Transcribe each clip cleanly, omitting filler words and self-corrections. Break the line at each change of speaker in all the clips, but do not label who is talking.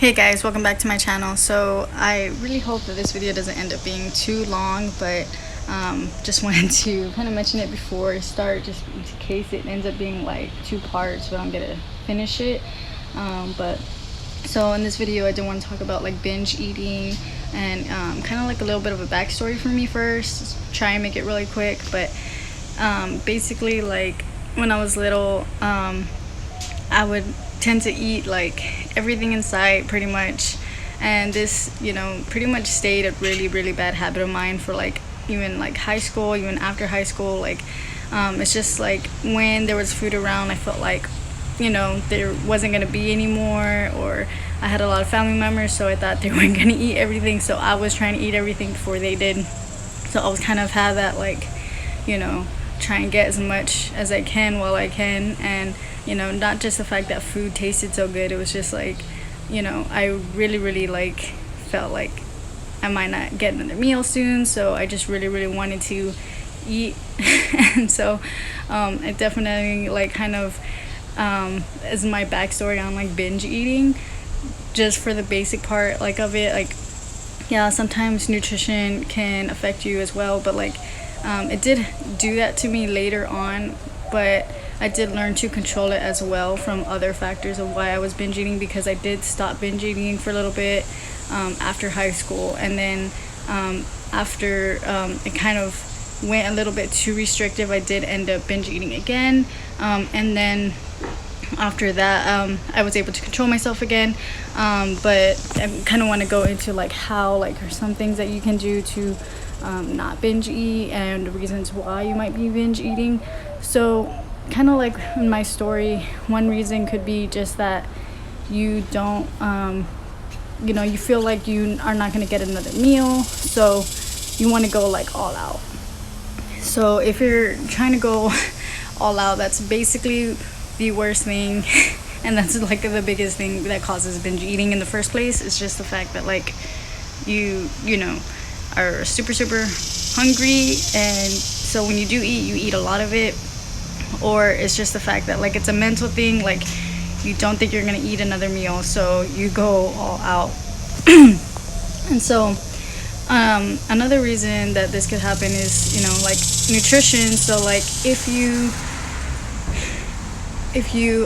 Hey guys, welcome back to my channel. So I really hope that this video doesn't end up being too long, but just wanted to kind of mention it before I start, just in case it ends up being like two parts but I'm gonna finish it. But so in this video I do want to talk about like binge eating and kind of like a little bit of a backstory for me first. Try and make it really quick, but basically, like when I was little, I would tend to eat like everything in sight pretty much, and this, pretty much stayed a really bad habit of mine for like even like high school, even after high school. Like it's just like when there was food around, I felt like there wasn't gonna be any more, or I had a lot of family members, so I thought they weren't gonna eat everything, so I was trying to eat everything before they did. So I was kind of had that, like, try and get as much as I can while I can. And not just the fact that food tasted so good, it was just like, I really like felt like I might not get another meal soon, so I just really wanted to eat. And so it definitely like kind of is my backstory on like binge eating, just for the basic part like of it. Like, yeah, sometimes nutrition can affect you as well, but like it did do that to me later on, but I did learn to control it as well from other factors of why I was binge eating, because I did stop binge eating for a little bit after high school, and then after it kind of went a little bit too restrictive, I did end up binge eating again, and then after that I was able to control myself again. But I kind of want to go into like how, like, are some things that you can do to not binge eat, and the reasons why you might be binge eating. So kind of like in my story, one reason could be just that you don't you feel like you are not going to get another meal, so you want to go like all out. So if you're trying to go all out, that's basically the worst thing. And that's like the biggest thing that causes binge eating in the first place. It's just the fact that like you are super hungry, and so when you do eat, you eat a lot of it. Or it's just the fact that like it's a mental thing, like you don't think you're gonna eat another meal, so you go all out. And so another reason that this could happen is like nutrition. So like if you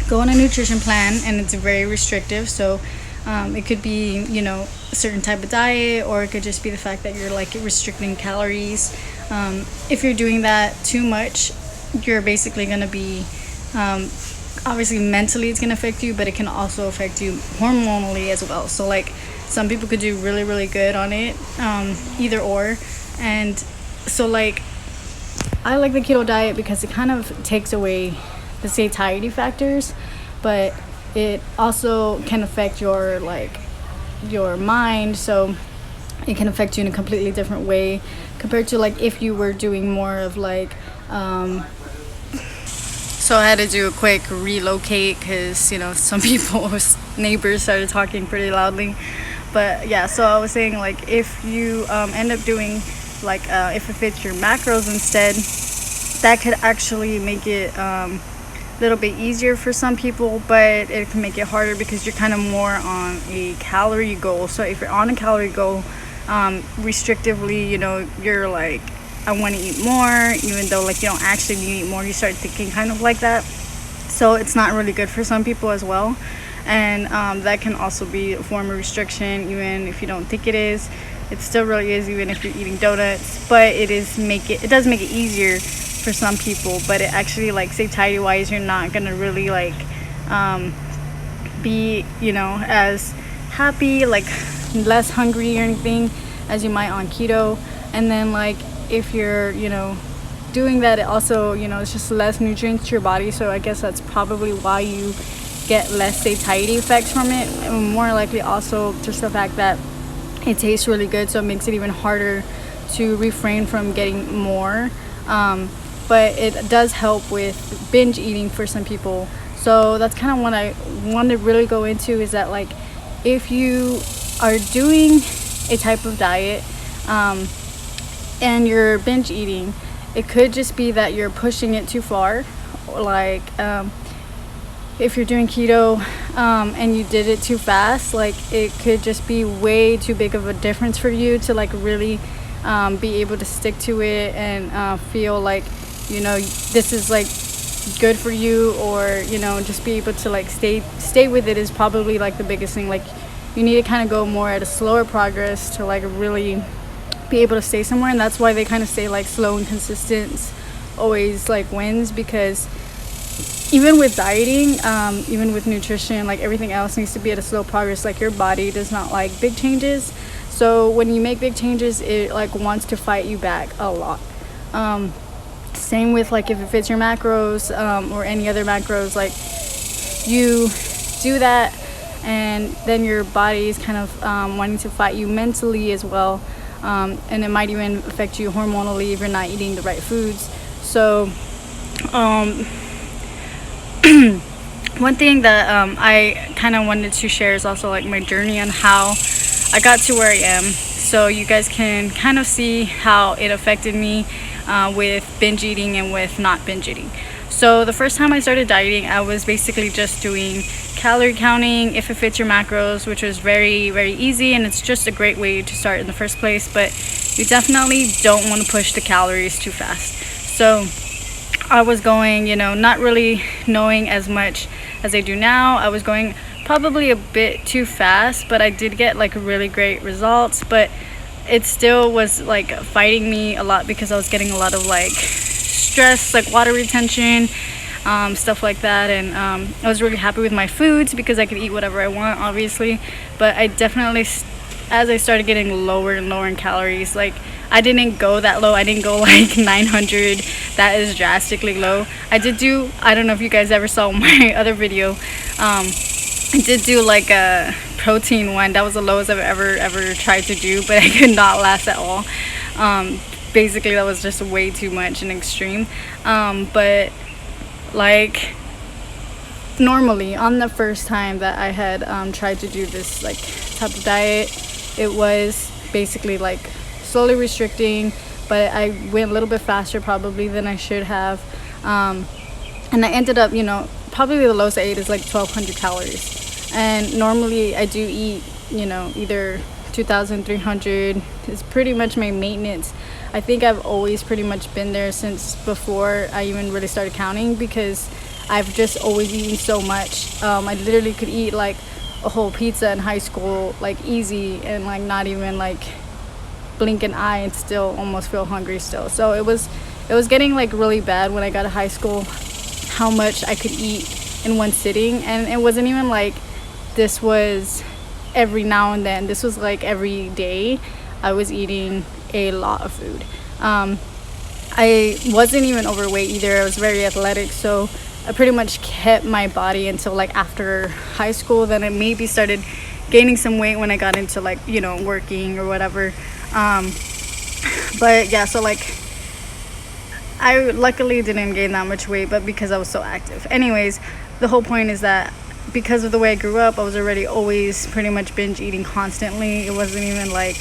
go on a nutrition plan and it's very restrictive, so it could be a certain type of diet, or it could just be the fact that you're like restricting calories. If you're doing that too much, you're basically going to be obviously mentally it's going to affect you, but it can also affect you hormonally as well. So like some people could do really good on it, either or. And so like I like the keto diet because it kind of takes away the satiety factors, but it also can affect your mind, so it can affect you in a completely different way compared to like if you were doing more of like so I had to do a quick relocate because some people's neighbors started talking pretty loudly. But yeah, so I was saying, like, if you end up doing like if it fits your macros instead, that could actually make it little bit easier for some people, but it can make it harder because you're kind of more on a calorie goal. So if you're on a calorie goal restrictively, you're like, I want to eat more, even though like you don't actually need to eat more. You start thinking kind of like that, so it's not really good for some people as well. And that can also be a form of restriction, even if you don't think it is. It still really is, even if you're eating donuts. But it does make it easier for some people, but it actually, like, satiety wise, you're not gonna really like be as happy, like less hungry or anything as you might on keto. And then like if you're doing that, it also it's just less nutrients to your body, so I guess that's probably why you get less satiety effects from it. And more likely also just the fact that it tastes really good, so it makes it even harder to refrain from getting more. But it does help with binge eating for some people. So that's kind of what I want to really go into, is that like if you are doing a type of diet and you're binge eating, it could just be that you're pushing it too far. Like if you're doing keto and you did it too fast, like it could just be way too big of a difference for you to like really be able to stick to it and feel like, you know, this is like good for you, or, you know, just be able to like stay with it is probably like the biggest thing. Like you need to kind of go more at a slower progress to like really be able to stay somewhere. And that's why they kind of say like slow and consistent always like wins, because even with dieting, even with nutrition, like everything else needs to be at a slow progress. Like your body does not like big changes, so when you make big changes, it like wants to fight you back a lot. Same with like if it fits your macros, or any other macros, like you do that and then your body is kind of wanting to fight you mentally as well, and it might even affect you hormonally if you're not eating the right foods. So one thing that I kind of wanted to share is also like my journey on how I got to where I am, so you guys can kind of see how it affected me with binge eating and with not binge eating. So the first time I started dieting, I was basically just doing calorie counting, if it fits your macros, which was very, very easy, and it's just a great way to start in the first place. But you definitely don't want to push the calories too fast. So I was going, you know, not really knowing as much as I do now. I was going probably a bit too fast, but I did get like really great results. But it still was like fighting me a lot because I was getting a lot of like stress, like water retention, stuff like that. And I was really happy with my foods because I could eat whatever I want, obviously. But I definitely, as I started getting lower and lower in calories, like I didn't go that low. I didn't go like 900. That is drastically low. I don't know if you guys ever saw my other video. I did do like a protein one. That was the lowest I've ever tried to do, but I could not last at all. Basically that was just way too much and extreme. But like normally on the first time that I had tried to do this like type of diet, it was basically like slowly restricting, but I went a little bit faster probably than I should have, and I ended up, you know, probably the lowest I ate is like 1,200 calories, and normally I do eat, you know, either 2,300 is pretty much my maintenance. I think I've always pretty much been there since before I even really started counting, because I've just always eaten so much. I literally could eat like a whole pizza in high school, like easy, and like not even like blink an eye and still almost feel hungry still. So it was getting like really bad when I got to high school, how much I could eat in one sitting. And it wasn't even like this was every now and then. This was like every day I was eating a lot of food. I wasn't even overweight either. I was very athletic, so I pretty much kept my body until like after high school. Then I maybe started gaining some weight when I got into like, you know, working or whatever. But yeah, so like I luckily didn't gain that much weight, but because I was so active. Anyways, the whole point is that because of the way I grew up, I was already always pretty much binge eating constantly. It wasn't even like,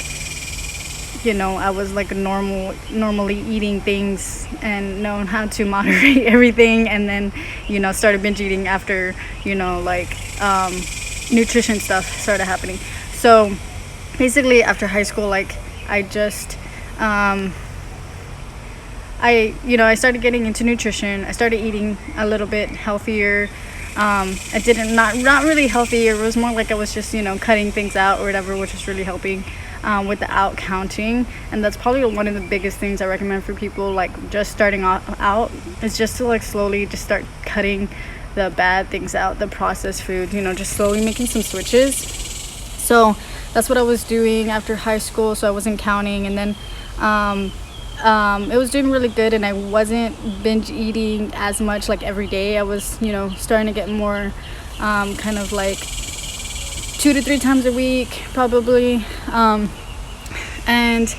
you know, I was like normally eating things and knowing how to moderate everything, and then, you know, started binge eating after, you know, like nutrition stuff started happening. So basically after high school, like I just I started getting into nutrition. I started eating a little bit healthier. I didn't not really healthier. It was more like I was just, you know, cutting things out or whatever, which was really helping without counting. And that's probably one of the biggest things I recommend for people like just starting out is just to like slowly just start cutting the bad things out, the processed food, you know, just slowly making some switches. So that's what I was doing after high school. So I wasn't counting, and then it was doing really good, and I wasn't binge eating as much like every day. I was, you know, starting to get more kind of like 2 to 3 times a week probably. And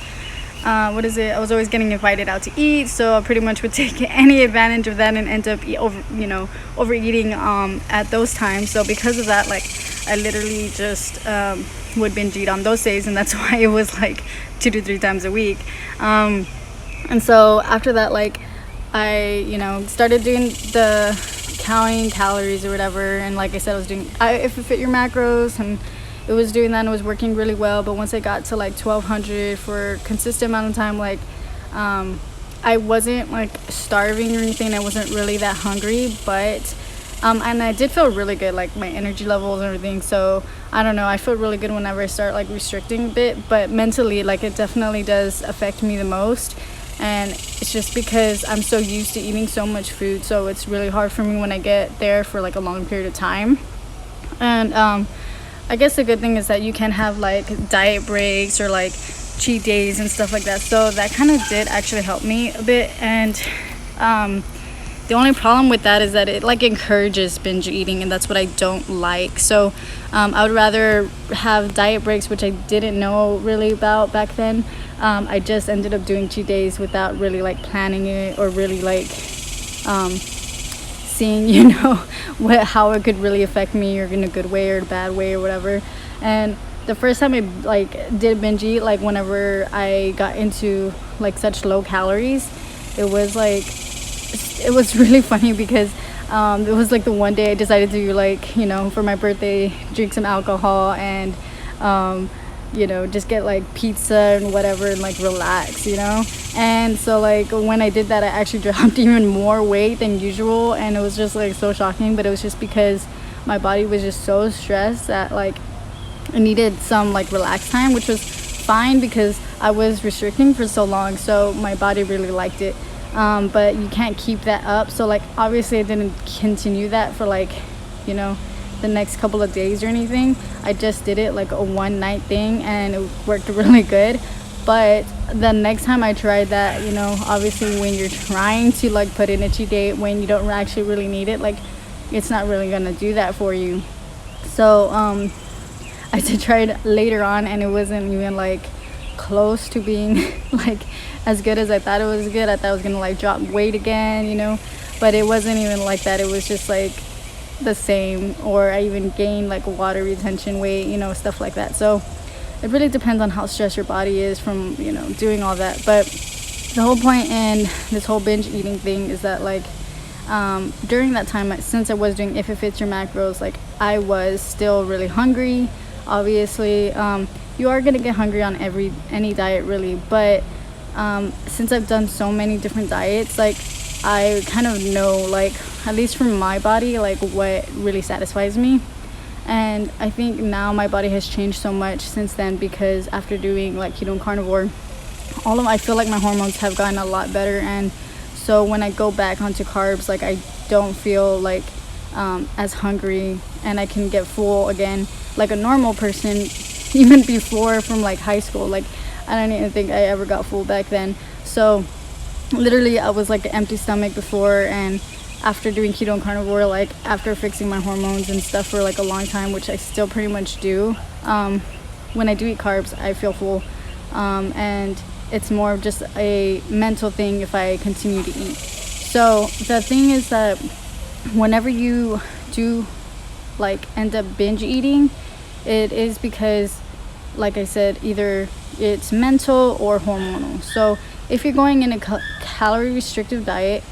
I was always getting invited out to eat, so I pretty much would take any advantage of that and end up overeating at those times. So because of that, like I literally just would binge eat on those days, and that's why it was like 2 to 3 times a week. And so after that, like I, you know, started doing the counting calories or whatever. And like I said, I was doing if it fit your macros, and it was doing that and it was working really well. But once I got to like 1200 for a consistent amount of time, like I wasn't like starving or anything. I wasn't really that hungry, but and I did feel really good, like my energy levels and everything. So I don't know, I feel really good whenever I start like restricting a bit, but mentally, like, it definitely does affect me the most. And it's just because I'm so used to eating so much food, so it's really hard for me when I get there for like a long period of time. And I guess the good thing is that you can have like diet breaks or like cheat days and stuff like that. So that kind of did actually help me a bit. And the only problem with that is that it like encourages binge eating, and that's what I don't like. So I would rather have diet breaks, which I didn't know really about back then. I just ended up doing cheat days without really like planning it or really like seeing, you know, how it could really affect me, or in a good way or a bad way or whatever. And the first time I like did binge eat, like whenever I got into like such low calories, it was really funny because it was like the one day I decided to, like, you know, for my birthday, drink some alcohol and you know, just get like pizza and whatever and like relax, you know. And so like when I did that, I actually dropped even more weight than usual, and it was just like so shocking. But it was just because my body was just so stressed that like I needed some like relax time, which was fine because I was restricting for so long, so my body really liked it. But you can't keep that up. So like obviously I didn't continue that for like, you know, the next couple of days or anything. I just did it like a one night thing, and it worked really good. But the next time I tried that, you know, obviously when you're trying to like put in a cheat day when you don't actually really need it, like it's not really gonna do that for you. So I did try it later on, and it wasn't even like close to being like as good as I thought it was good. I thought I was gonna like drop weight again, you know, but it wasn't even like that. It was just like the same, or I even gained like water retention weight, you know, stuff like that. So it really depends on how stressed your body is from, you know, doing all that. But the whole point in this whole binge eating thing is that like during that time, since I was doing if it fits your macros, like I was still really hungry. Obviously you are gonna get hungry on any diet really, but since I've done so many different diets, like I kind of know, like, at least from my body, like what really satisfies me. And I think now my body has changed so much since then, because after doing like keto and carnivore, I feel like my hormones have gotten a lot better. And so when I go back onto carbs, like I don't feel like as hungry, and I can get full again like a normal person, even before, from like high school. Like I don't even think I ever got full back then. So literally I was like an empty stomach before, and after doing keto and carnivore, like after fixing my hormones and stuff for like a long time, which I still pretty much do, when I do eat carbs I feel full, and it's more of just a mental thing if I continue to eat. So the thing is that whenever you do like end up binge eating, it is because, like I said, either it's mental or hormonal. So if you're going in a calorie restrictive diet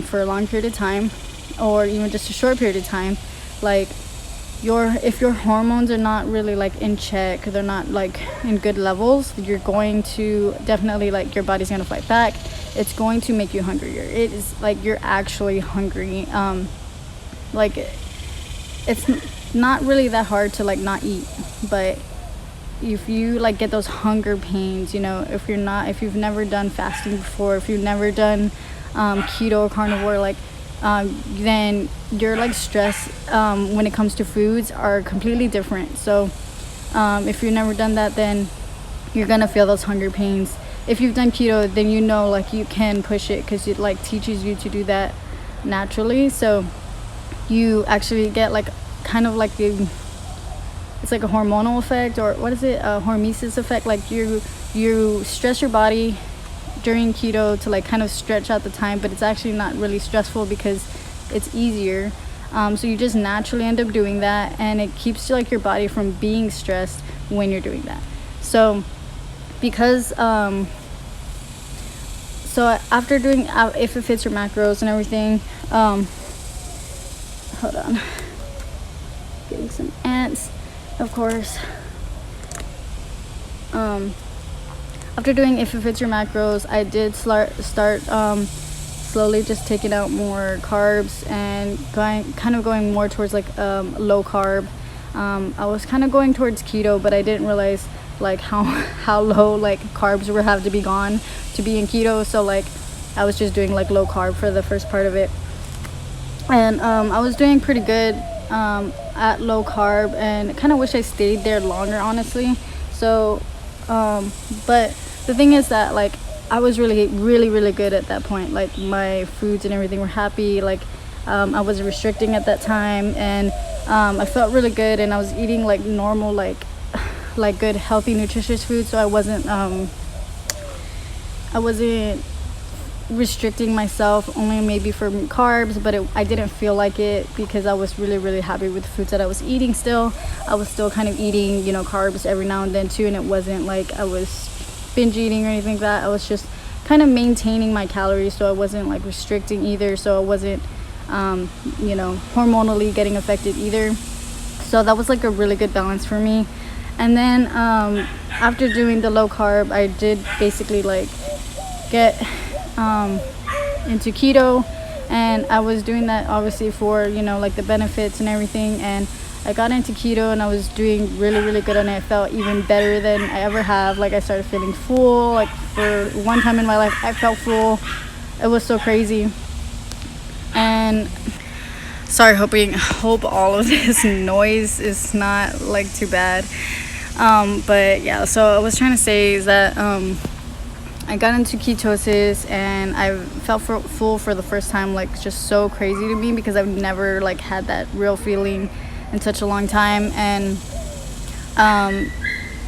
for a long period of time, or even just a short period of time, like if your hormones are not really like in check, they're not like in good levels, you're going to definitely, like, your body's gonna fight back. It's going to make you hungrier. It is like you're actually hungry. Like it's not really that hard to like not eat, but if you like get those hunger pains, you know, if you've never done fasting before, if you've never done keto or carnivore, like then your like stress when it comes to foods are completely different. So if you've never done that, then you're gonna feel those hunger pains. If you've done keto, then you know, like, you can push it because it like teaches you to do that naturally. So you actually get like kind of like it's like a hormonal effect, or what is it, a hormesis effect. Like you stress your body during keto to like kind of stretch out the time, but it's actually not really stressful because it's easier. So you just naturally end up doing that, and it keeps like your body from being stressed when you're doing that. So because so after doing if it fits your macros and everything, hold on, getting some ants, of course. After doing if it fits your macros, I did start slowly just taking out more carbs and going more towards like low carb. I was kind of going towards keto, but I didn't realize like how low like carbs would have to be gone to be in keto. So like I was just doing like low carb for the first part of it, and I was doing pretty good at low carb, and I kind of wish I stayed there longer, honestly. So but the thing is that like I was really good at that point. Like my foods and everything were happy. Like I wasn't restricting at that time, and I felt really good, and I was eating like normal like good healthy nutritious food. So I wasn't restricting myself only maybe for carbs, but I didn't feel like it because I was really happy with the foods that I was eating. Still, I was still kind of eating, you know, carbs every now and then too, and it wasn't like I was binge eating or anything like that. I was just kind of maintaining my calories, so I wasn't like restricting either, so I wasn't you know, hormonally getting affected either. So that was like a really good balance for me. And then after doing the low carb, I did basically like get into keto, and I was doing that obviously for, you know, like the benefits and everything. And I got into keto and I was doing really good on it. I felt even better than I ever have. Like I started feeling full. Like for one time in my life I felt full. It was so crazy. And sorry, hope all of this noise is not like too bad. But yeah, so I was trying to say is that I got into ketosis and I felt full for the first time. Like just so crazy to me because I've never like had that real feeling in such a long time. And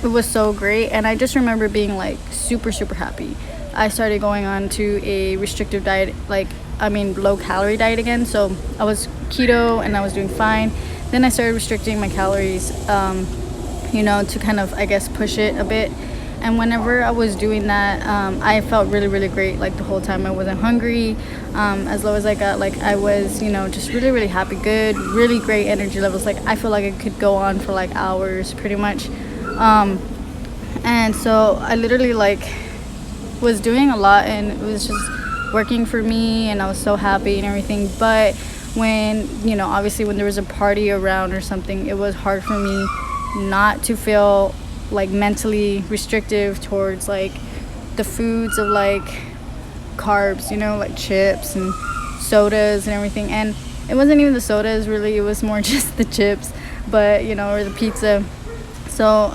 it was so great, and I just remember being like super happy. I started going on to a restrictive diet, low calorie diet again. So I was keto and I was doing fine. Then I started restricting my calories, you know, to kind of, I guess, push it a bit. And whenever I was doing that, I felt really great. Like the whole time I wasn't hungry. As low as I got, like I was, you know, just really happy, good, really great energy levels. Like I feel like I could go on for like hours pretty much. And so I literally like was doing a lot, and it was just working for me, and I was so happy and everything. But when, you know, obviously when there was a party around or something, it was hard for me not to feel like mentally restrictive towards like the foods of like carbs, you know, like chips and sodas and everything. And it wasn't even the sodas really, it was more just the chips, but you know, or the pizza. So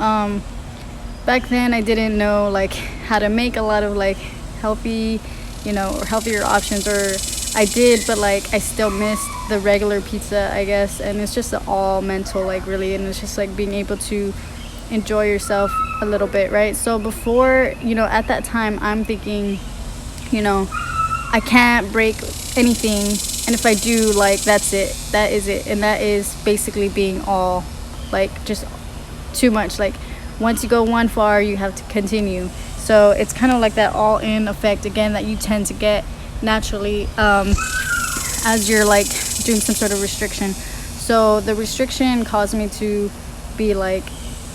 back then I didn't know like how to make a lot of like healthy, you know, or healthier options, or I did, but like I still missed the regular pizza, I guess. And it's just all mental, like really, and it's just like being able to enjoy yourself a little bit, right? So before, you know, at that time I'm thinking, you know, I can't break anything, and if I do, like that's it, that is it. And that is basically being all like just too much. Like once you go one far, you have to continue. So it's kind of like that all in effect again that you tend to get naturally as you're like doing some sort of restriction. So the restriction caused me to be like,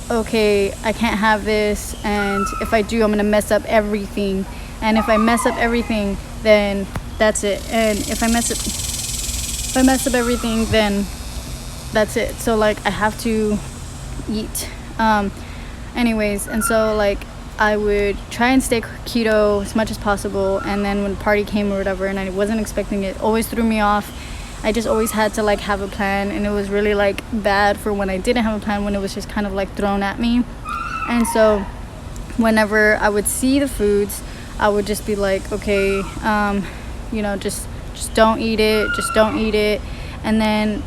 okay, I can't have this, and if I do, I'm gonna mess up everything. And if I mess up everything, then that's it. And if I mess up everything, then that's it. So like I have to eat. Anyways, and so like I would try and stay keto as much as possible, and then when the party came or whatever and I wasn't expecting it, always threw me off. I just always had to like have a plan, and it was really like bad for when I didn't have a plan, when it was just kind of like thrown at me. And so whenever I would see the foods, I would just be like, okay, you know, just don't eat it, just don't eat it. And then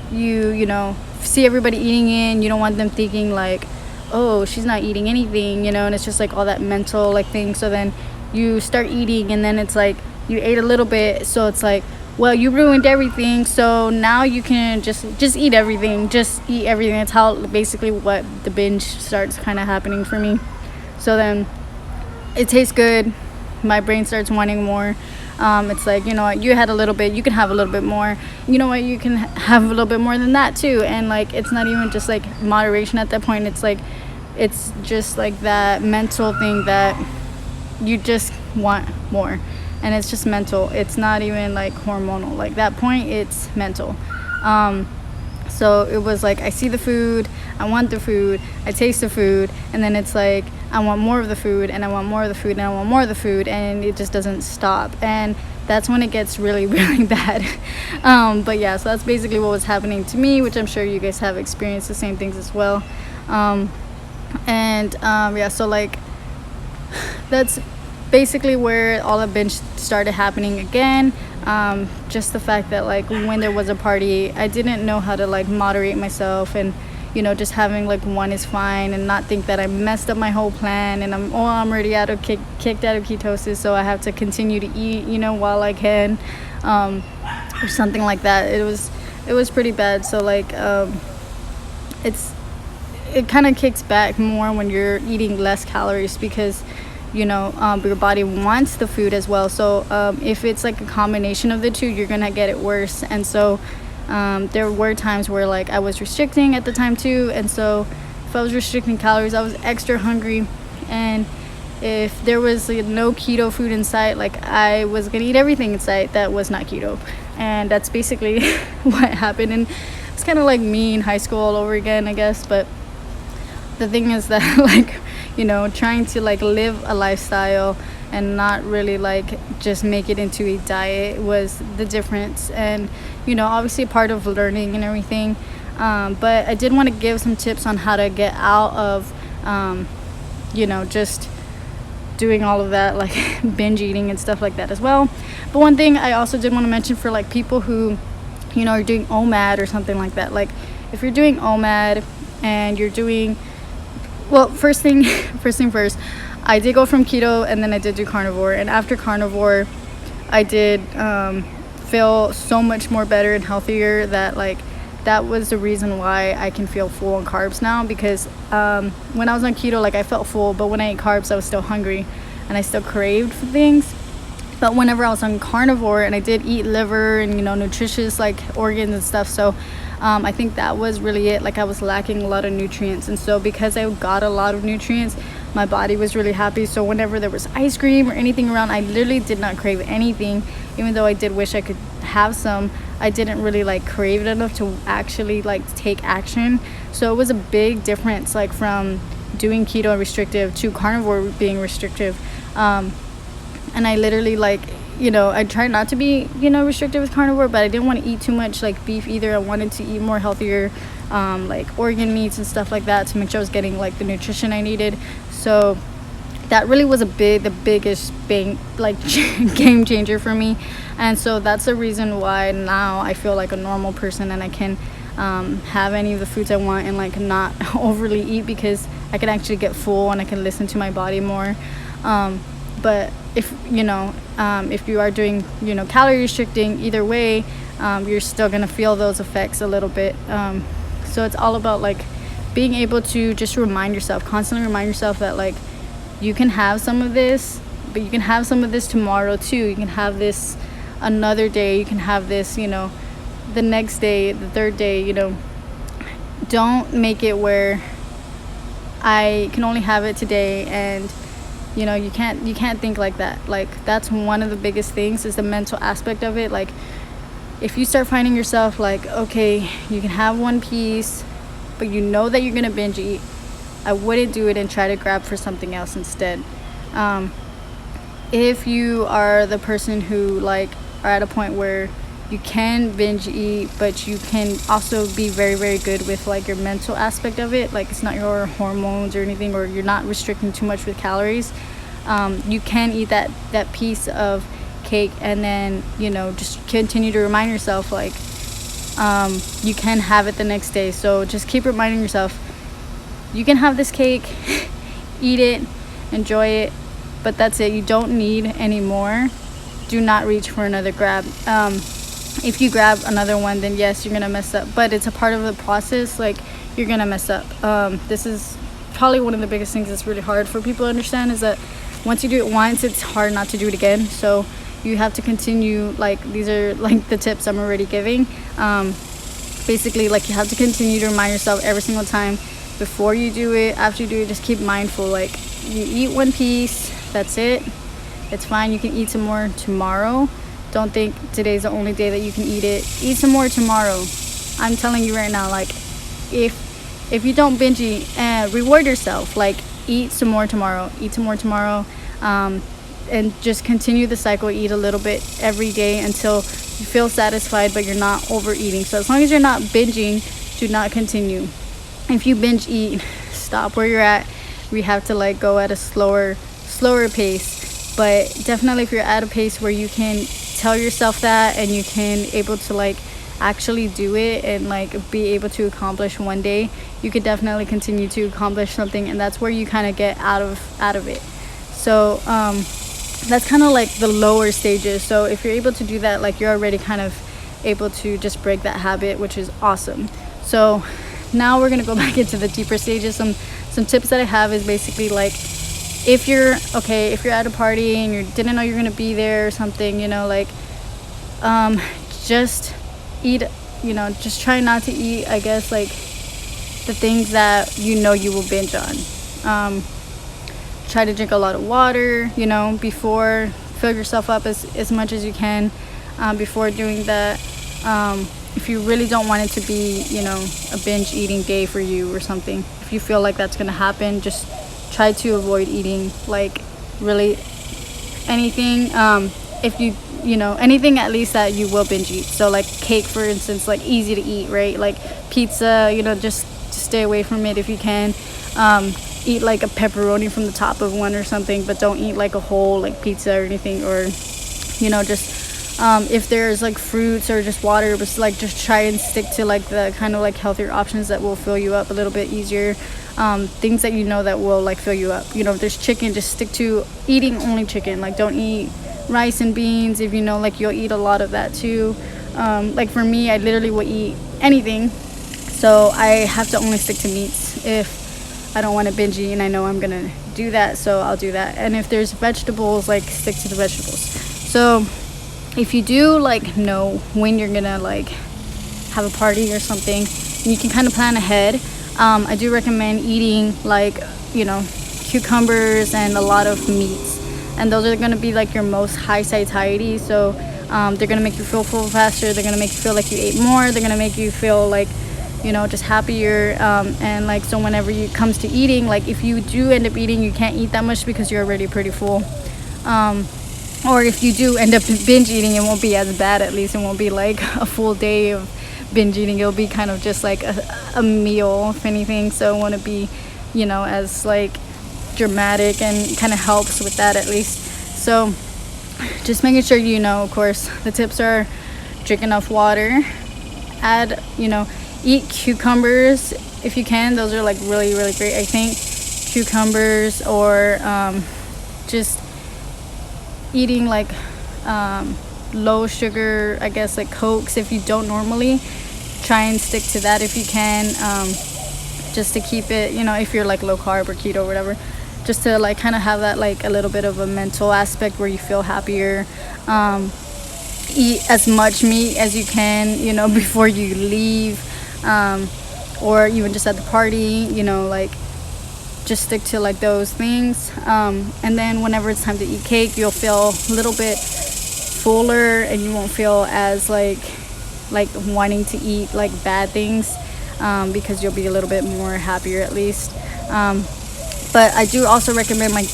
you know, see everybody eating it, and you don't want them thinking like, oh, she's not eating anything, you know. And it's just like all that mental like thing. So then you start eating, and then it's like you ate a little bit, so it's like, well, you ruined everything, so now you can just eat everything, just eat everything. That's how basically what the binge starts kind of happening for me. So then it tastes good, my brain starts wanting more. It's like, you know what, you had a little bit, you can have a little bit more, you know what, you can have a little bit more than that too. And like, it's not even just like moderation at that point. It's like, it's just like that mental thing that you just want more, and it's just mental. It's not even like hormonal. Like that point, it's mental. So it was like, I see the food, I want the food, I taste the food, and then it's like, I want more of the food, and I want more of the food, and I want more of the food, and it just doesn't stop. And that's when it gets really, really bad. But yeah, so that's basically what was happening to me, which I'm sure you guys have experienced the same things as well. Yeah, so like, that's basically where all the binge started happening again. Just the fact that like, when there was a party, I didn't know how to like moderate myself, and you know, just having like one is fine, and not think that I messed up my whole plan, and I'm already kicked out of ketosis, so I have to continue to eat, you know, while I can, or something like that. It was pretty bad. So like, it kind of kicks back more when you're eating less calories, because you know, your body wants the food as well. So if it's like a combination of the two, you're gonna get it worse. And so there were times where like I was restricting at the time too, and so if I was restricting calories, I was extra hungry. And if there was like, no keto food in sight, like I was gonna eat everything in sight that was not keto. And that's basically what happened. And it's kind of like me in high school all over again, I guess. But the thing is that like, you know, trying to like live a lifestyle and not really like just make it into a diet was the difference. And you know, obviously part of learning and everything, but I did want to give some tips on how to get out of you know, just doing all of that, like binge eating and stuff like that as well. But one thing I also did want to mention for like people who, you know, are doing OMAD or something like that, like if you're doing OMAD and you're doing, well, first thing first, I did go from keto, and then I did do carnivore. And after carnivore, I did feel so much more better and healthier, that like that was the reason why I can feel full on carbs now. Because when I was on keto, like I felt full, but when I ate carbs, I was still hungry and I still craved for things. But whenever I was on carnivore, and I did eat liver and, you know, nutritious like organs and stuff, so I think that was really it. Like I was lacking a lot of nutrients, and so because I got a lot of nutrients, my body was really happy. So whenever there was ice cream or anything around, I literally did not crave anything. Even though I did wish I could have some, I didn't really like crave it enough to actually like take action. So it was a big difference, like from doing keto restrictive to carnivore being restrictive. And I literally like, you know, I tried not to be, you know, restrictive with carnivore, but I didn't want to eat too much like beef either. I wanted to eat more healthier, like organ meats and stuff like that, to make sure I was getting like the nutrition I needed. So that really was the biggest game changer for me. And so that's the reason why now I feel like a normal person, and I can have any of the foods I want and like not overly eat, because I can actually get full and I can listen to my body more. But if you know, if you are doing, you know, calorie restricting, either way, you're still gonna feel those effects a little bit. So it's all about like being able to just constantly remind yourself that like you can have some of this, but you can have some of this tomorrow too. You can have this another day. You can have this, you know, the next day, the third day. You know, don't make it where I can only have it today, and you know, you can't think like that. Like that's one of the biggest things, is the mental aspect of it. Like if you start finding yourself like, okay, you can have one piece, but you know that you're gonna binge eat, I wouldn't do it and try to grab for something else instead. If you are the person who like are at a point where you can binge eat, but you can also be very, very good with like your mental aspect of it, like it's not your hormones or anything, or you're not restricting too much with calories, you can eat that piece of cake, and then, you know, just continue to remind yourself like you can have it the next day. So just keep reminding yourself, you can have this cake, eat it, enjoy it, but that's it. You don't need any more. Do not reach for another grab. If you grab another one, then yes, you're gonna mess up, but it's a part of the process. Like you're gonna mess up. This is probably one of the biggest things that's really hard for people to understand, is that once you do it once, it's hard not to do it again. So you have to continue. Like, these are like the tips I'm already giving. Basically, like, you have to continue to remind yourself every single time before you do it, after you do it. Just keep mindful, like, you eat one piece, that's it, it's fine. You can eat some more tomorrow. Don't think today's the only day that you can eat it. Eat some more tomorrow. I'm telling you right now, like, if you don't binge eat, reward yourself. Like, eat some more tomorrow, and just continue the cycle. Eat a little bit every day until you feel satisfied, but you're not overeating. So as long as you're not binging, do not continue. If you binge eat, stop where you're at. We have to, like, go at a slower pace. But definitely, if you're at a pace where you can tell yourself that, and you can able to, like, actually do it, and, like, be able to accomplish one day, you could definitely continue to accomplish something. And that's where you kind of get out of it. So that's kind of like the lower stages. So if you're able to do that, like, you're already kind of able to just break that habit, which is awesome. So now we're gonna go back into the deeper stages. Some tips that I have is basically, like, if you're at a party and you didn't know you're gonna be there or something, like, just eat, just try not to eat, I guess, like, the things that you will binge on. Try to drink a lot of water, before. Fill yourself up as much as you can before doing that. If you really don't want it to be, a binge eating day for you or something, if you feel like that's gonna happen, just try to avoid eating, like, really anything. If you anything at least that you will binge eat. So, like, cake, for instance, like, easy to eat, right? Like pizza, just stay away from it if you can. Eat, like, a pepperoni from the top of one or something, but don't eat, like, a whole, like, pizza or anything. Or just if there's, like, fruits or just water, but, like, just try and stick to, like, the kind of, like, healthier options that will fill you up a little bit easier. Things that that will, like, fill you up. If there's chicken, just stick to eating only chicken. Like, don't eat rice and beans if like, you'll eat a lot of that too. Like, for me, I literally will eat anything, so I have to only stick to meats if I don't want to binge eat and I know I'm gonna do that. So I'll do that. And if there's vegetables, like, stick to the vegetables. So if you do, like, know when you're gonna, like, have a party or something, you can kind of plan ahead. I do recommend eating, like, cucumbers and a lot of meats, and those are going to be, like, your most high satiety. So they're going to make you feel full faster. They're going to make you feel like you ate more. They're going to make you feel like, just happier. And, like, so whenever it comes to eating, like, if you do end up eating, you can't eat that much because you're already pretty full. Or if you do end up binge eating, it won't be as bad. At least it won't be like a full day of binge eating. It'll be kind of just like a meal, if anything. So it won't be, as, like, dramatic, and kind of helps with that, at least. So just making sure, of course, the tips are: drink enough water, add, eat cucumbers if you can. Those are, like, really, really great, I think. Cucumbers, or just eating, like, low sugar, I guess, like Cokes if you don't normally. Try and stick to that if you can, just to keep it, if you're, like, low carb or keto or whatever, just to, like, kind of have that, like, a little bit of a mental aspect where you feel happier. Eat as much meat as you can, before you leave, or even just at the party, like, just stick to, like, those things. And then whenever it's time to eat cake, you'll feel a little bit fuller, and you won't feel as, like wanting to eat, like, bad things, because you'll be a little bit more happier, at least. But I do also recommend, like,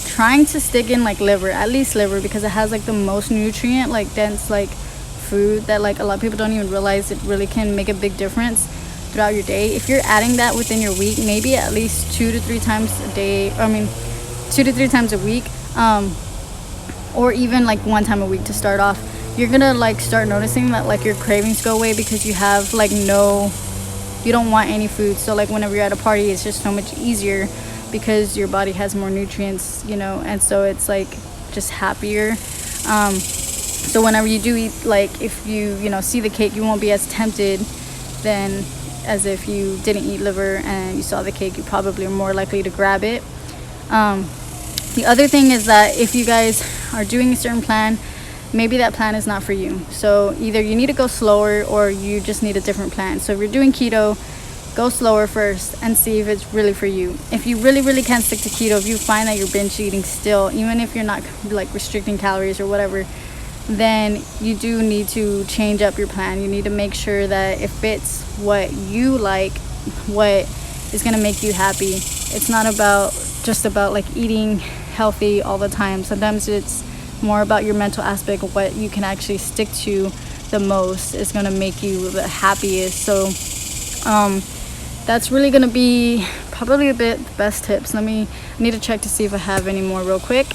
trying to stick in, like, liver, at least liver, because it has, like, the most nutrient, like, dense, like, food that, like, a lot of people don't even realize it really can make a big difference throughout your day. If you're adding that within your week, maybe at least 2 to 3 times a day, 2 to 3 times a week, or even, like, 1 time a week to start off, you're gonna, like, start noticing that, like, your cravings go away, because you have, like, you don't want any food. So, like, whenever you're at a party, it's just so much easier because your body has more nutrients, and so it's, like, just happier. So whenever you do eat, like, if you see the cake, you won't be as tempted than as if you didn't eat liver and you saw the cake. You probably are more likely to grab it. The other thing is that if you guys are doing a certain plan, maybe that plan is not for you. So either you need to go slower or you just need a different plan. So if you're doing keto, go slower first and see if it's really for you. If you really can't stick to keto, if you find that you're binge eating still, even if you're not like restricting calories or whatever, then you do need to change up your plan. You need to make sure that it fits what you like, what is going to make you happy. It's not about just about like eating healthy all the time. Sometimes it's more about your mental aspect of what you can actually stick to the most is going to make you the happiest. So that's really going to be probably the best tips. I need to check to see if I have any more real quick.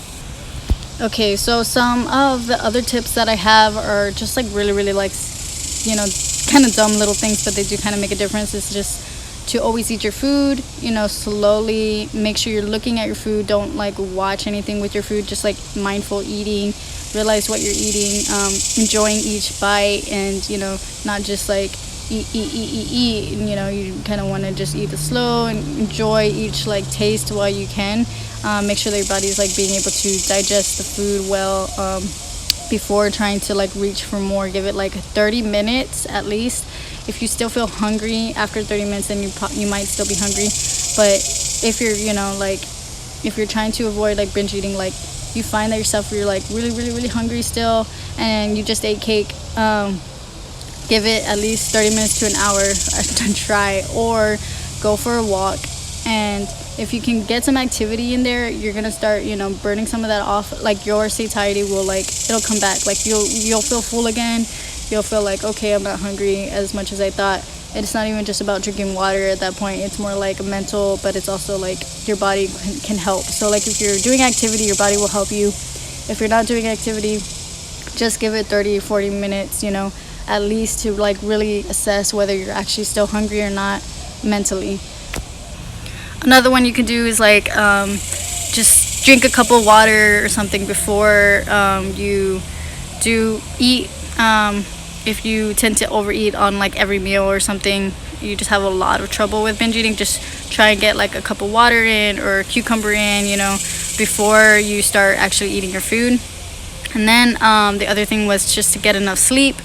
Okay, so some of the other tips that I have are just like really like, you know, kind of dumb little things, but they do kind of make a difference. It's just to always eat your food, you know, slowly. Make sure you're looking at your food. Don't like watch anything with your food. Just like mindful eating. Realize what you're eating. Enjoying each bite, and you know, not just like eat. And, you know, you kind of want to just eat it slow and enjoy each like taste while you can. Make sure that your body is like being able to digest the food well before trying to like reach for more. Give it like 30 minutes at least. If you still feel hungry after 30 minutes, then you might still be hungry. But if you're, you know, like if you're trying to avoid like binge eating, like you find that you're like really hungry still, and you just ate cake, give it at least 30 minutes to an hour to try, or go for a walk. And if you can get some activity in there, you're gonna start, you know, burning some of that off. Like your satiety will like, it'll come back. Like you'll feel full again. You'll feel like, okay, I'm not hungry as much as I thought. It's not even just about drinking water at that point. It's more like mental, but it's also like your body can help. So like if you're doing activity, your body will help you. If you're not doing activity, just give it 30-40 minutes, you know, at least, to like really assess whether you're actually still hungry or not mentally. Another one you can do is like just drink a cup of water or something before you do eat. If you tend to overeat on like every meal or something, you just have a lot of trouble with binge eating, just try and get like a cup of water in or a cucumber in, you know, before you start actually eating your food. And then the other thing was just to get enough sleep,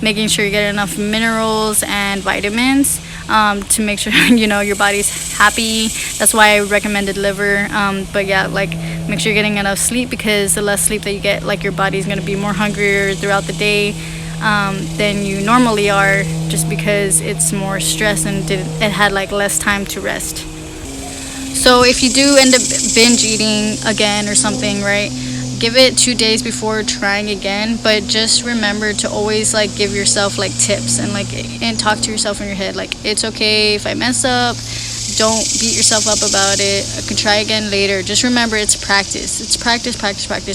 making sure you get enough minerals and vitamins to make sure, you know, your body's happy. That's why I recommended liver. But yeah, like make sure you're getting enough sleep, because the less sleep that you get, like your body's going to be more hungrier throughout the day than you normally are, just because it's more stress and it had like less time to rest. So if you do end up binge eating again or something, right, give it 2 days before trying again. But just remember to always like give yourself like tips and talk to yourself in your head, like it's okay if I mess up. Don't beat yourself up about it. I can try again later. Just remember, it's practice. It's practice.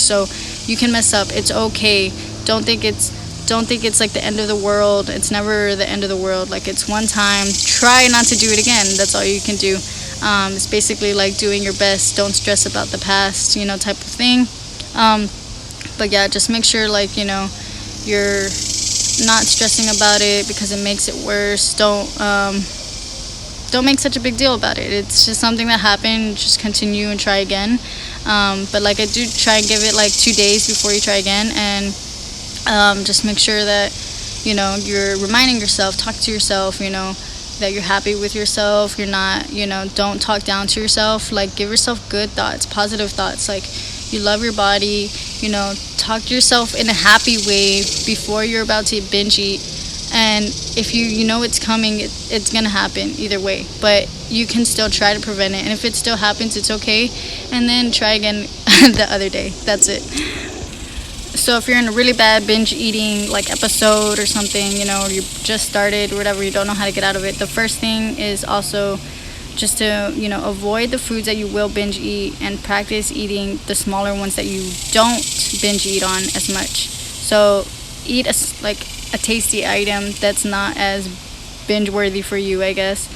So you can mess up. It's okay. Don't think it's like the end of the world. It's never the end of the world. Like, it's one time. Try not to do it again. That's all you can do. It's basically like doing your best. Don't stress about the past, you know, type of thing. But yeah, just make sure, like, you know, you're not stressing about it because it makes it worse. Don't make such a big deal about it. It's just something that happened. Just continue and try again. But like, I do try and give it like 2 days before you try again, and just make sure that, you know, you're reminding yourself, talk to yourself, you know, that you're happy with yourself. You're not, you know, don't talk down to yourself. Like, give yourself good thoughts, positive thoughts. Like, you love your body, you know, talk to yourself in a happy way before you're about to binge eat. And if you know it's coming, it's gonna happen either way, but you can still try to prevent it. And if it still happens, it's okay, and then try again the other day. That's it. So if you're in a really bad binge eating like episode or something, you know, or you just started or whatever, you don't know how to get out of it, the first thing is also just to, you know, avoid the foods that you will binge eat and practice eating the smaller ones that you don't binge eat on as much. So eat a tasty item that's not as binge worthy for you, I guess.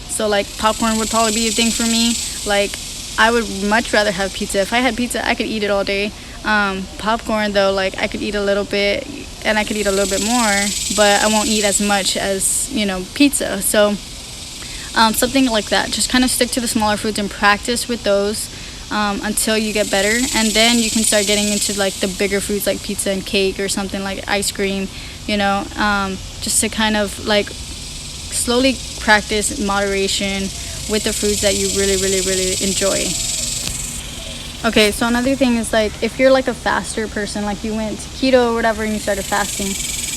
So like popcorn would probably be a thing for me. Like, I would much rather have pizza. If I had pizza, I could eat it all day. Popcorn though, like, I could eat a little bit and I could eat a little bit more, but I won't eat as much as, you know, pizza. So something like that. Just kind of stick to the smaller foods and practice with those until you get better, and then you can start getting into like the bigger foods like pizza and cake or something like ice cream, just to kind of like slowly practice moderation with the foods that you really really really enjoy. Okay, so another thing is like if you're like a faster person, like you went to keto or whatever and you started fasting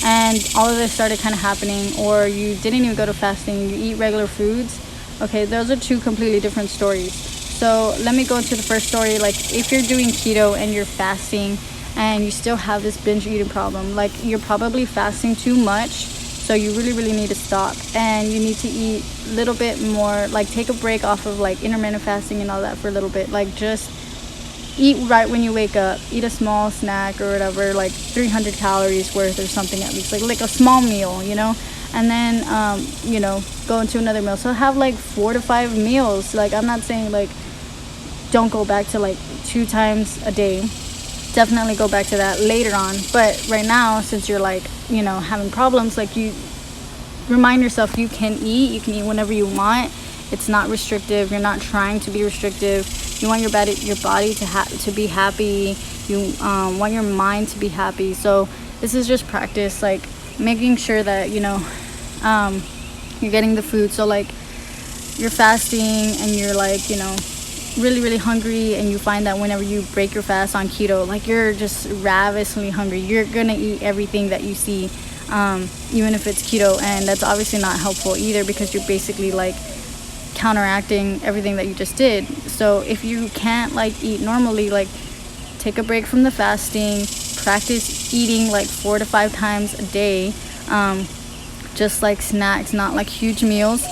and all of this started kind of happening, or you didn't even go to fasting, you eat regular foods, okay, those are two completely different stories. So let me go into the first story. Like if you're doing keto and you're fasting and you still have this binge eating problem, like you're probably fasting too much, so you really really need to stop, and you need to eat a little bit more, like take a break off of like intermittent fasting and all that for a little bit. Like just eat right when you wake up, eat a small snack or whatever, like 300 calories worth or something at least, like a small meal, and then go into another meal. So have like 4 to 5 meals. Like I'm not saying like don't go back to like 2 times a day, definitely go back to that later on, but right now, since you're like having problems, like you remind yourself you can eat whenever you want. It's not restrictive. You're not trying to be restrictive. You want your body to be happy. You want your mind to be happy. So this is just practice, like making sure that you're getting the food. So like you're fasting and you're like really really hungry, and you find that whenever you break your fast on keto, like you're just ravenously hungry, you're gonna eat everything that you see, even if it's keto, and that's obviously not helpful either, because you're basically like counteracting everything that you just did. So if you can't like eat normally, like take a break from the fasting, practice eating like 4 to 5 times a day, just like snacks, not like huge meals,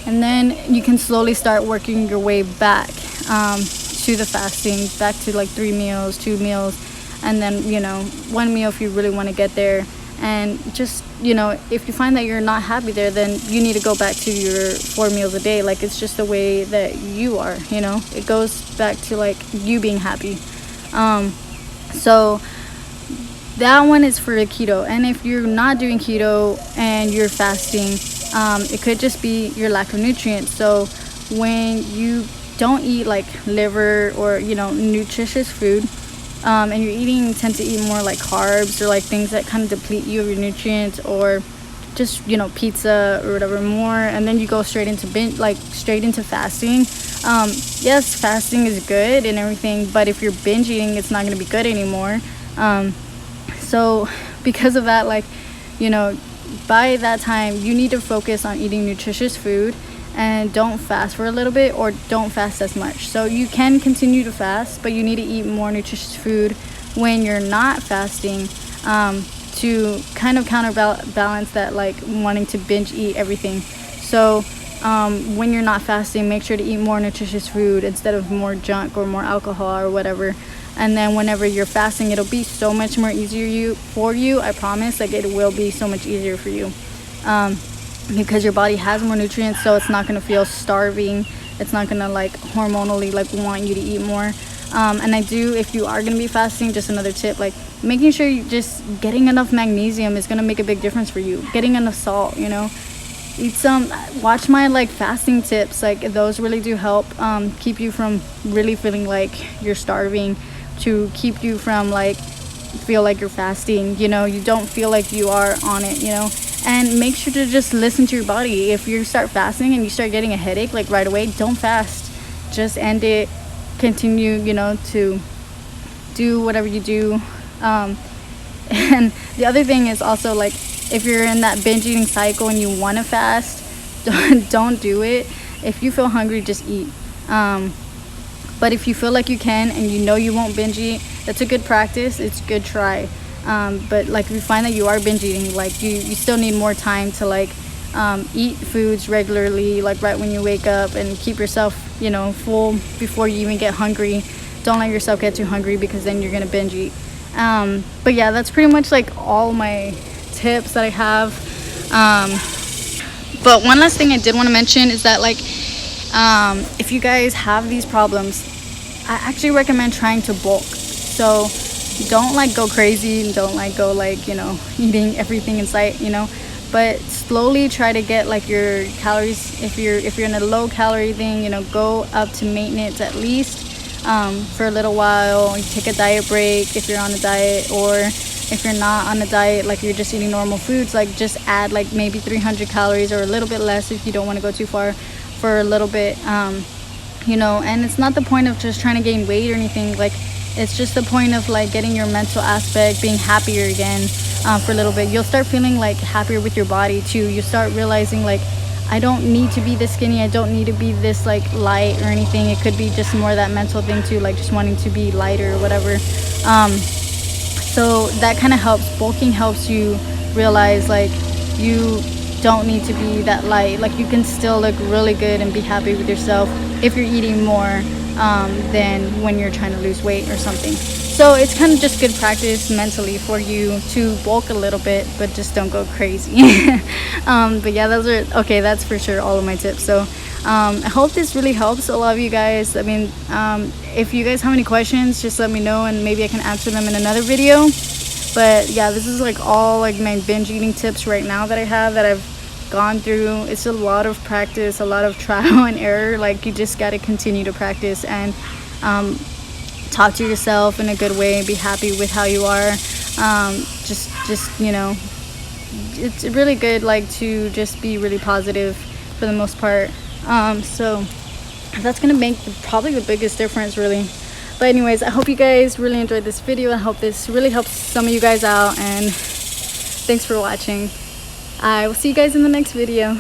and then you can slowly start working your way back to the fasting, back to like 3 meals, 2 meals, and then 1 meal if you really want to get there. And just if you find that you're not happy there, then you need to go back to your 4 meals a day. Like it's just the way that you are, it goes back to like you being happy. So that one is for the keto. And if you're not doing keto and you're fasting, it could just be your lack of nutrients. So when you don't eat like liver or nutritious food, and you're tend to eat more like carbs or like things that kind of deplete you of your nutrients, or just pizza or whatever more, and then you go straight into straight into fasting. Yes, fasting is good and everything, but if you're binge eating, it's not going to be good anymore. So because of that, by that time you need to focus on eating nutritious food, and don't fast for a little bit, or don't fast as much. So you can continue to fast, but you need to eat more nutritious food when you're not fasting, to kind of counterbalance that like wanting to binge eat everything. So when you're not fasting, make sure to eat more nutritious food instead of more junk or more alcohol or whatever. And then whenever you're fasting, it'll be so much more easier for you. I promise, like it will be so much easier for you. Because your body has more nutrients, so it's not going to feel starving. It's not going to like hormonally like want you to eat more. And if you are going to be fasting, just another tip, like making sure you just getting enough magnesium is going to make a big difference for you. Getting enough salt, eat watch my like fasting tips, like those really do help keep you from really feeling like you're starving, to keep you from like feel like you're fasting, you don't feel like you are on it, and make sure to just listen to your body. If you start fasting and you start getting a headache like right away, don't fast, just end it, continue to do whatever you do. And the other thing is also, like, if you're in that binge eating cycle and you want to fast, don't do it. If you feel hungry, just eat. But if you feel like you can and you won't binge eat, that's a good practice. It's a good try. But like if you find that you are binge eating, like you still need more time to like eat foods regularly, like right when you wake up, and keep yourself full before you even get hungry. Don't let yourself get too hungry, because then you're gonna binge eat. But yeah, that's pretty much like all my tips that I have. But one last thing I did want to mention is that, like, if you guys have these problems, I actually recommend trying to bulk. So don't like go crazy, don't like go like eating everything in sight, but slowly try to get like your calories. If you're in a low calorie thing, go up to maintenance at least. for a little while. You take a diet break if you're on a diet, or if you're not on a diet, like you're just eating normal foods, like just add like maybe 300 calories or a little bit less if you don't want to go too far for a little bit. You know, and it's not the point of just trying to gain weight or anything. Like, it's just the point of like getting your mental aspect, being happier again, for a little bit. You'll start feeling like happier with your body too. You start realizing like, I don't need to be this skinny, I don't need to be this like light or anything. It could be just more that mental thing too, like just wanting to be lighter or whatever. So that kind of helps. Bulking helps you realize like you don't need to be that light. Like, you can still look really good and be happy with yourself if you're eating more than when you're trying to lose weight or something. So it's kind of just good practice mentally for you to bulk a little bit, but just don't go crazy. But yeah, those are okay. That's for sure all of my tips. So I hope this really helps a lot of you guys. I mean, if you guys have any questions, just let me know and maybe I can answer them in another video. But yeah, this is like all like my binge eating tips right now that I have, that I've gone through. It's a lot of practice, a lot of trial and error. Like, you just got to continue to practice and talk to yourself in a good way and be happy with how you are. Just you know, it's really good like to just be really positive for the most part. So that's gonna make probably the biggest difference, really. But anyways, I hope you guys really enjoyed this video. I hope this really helps some of you guys out, and thanks for watching. I will see you guys in the next video.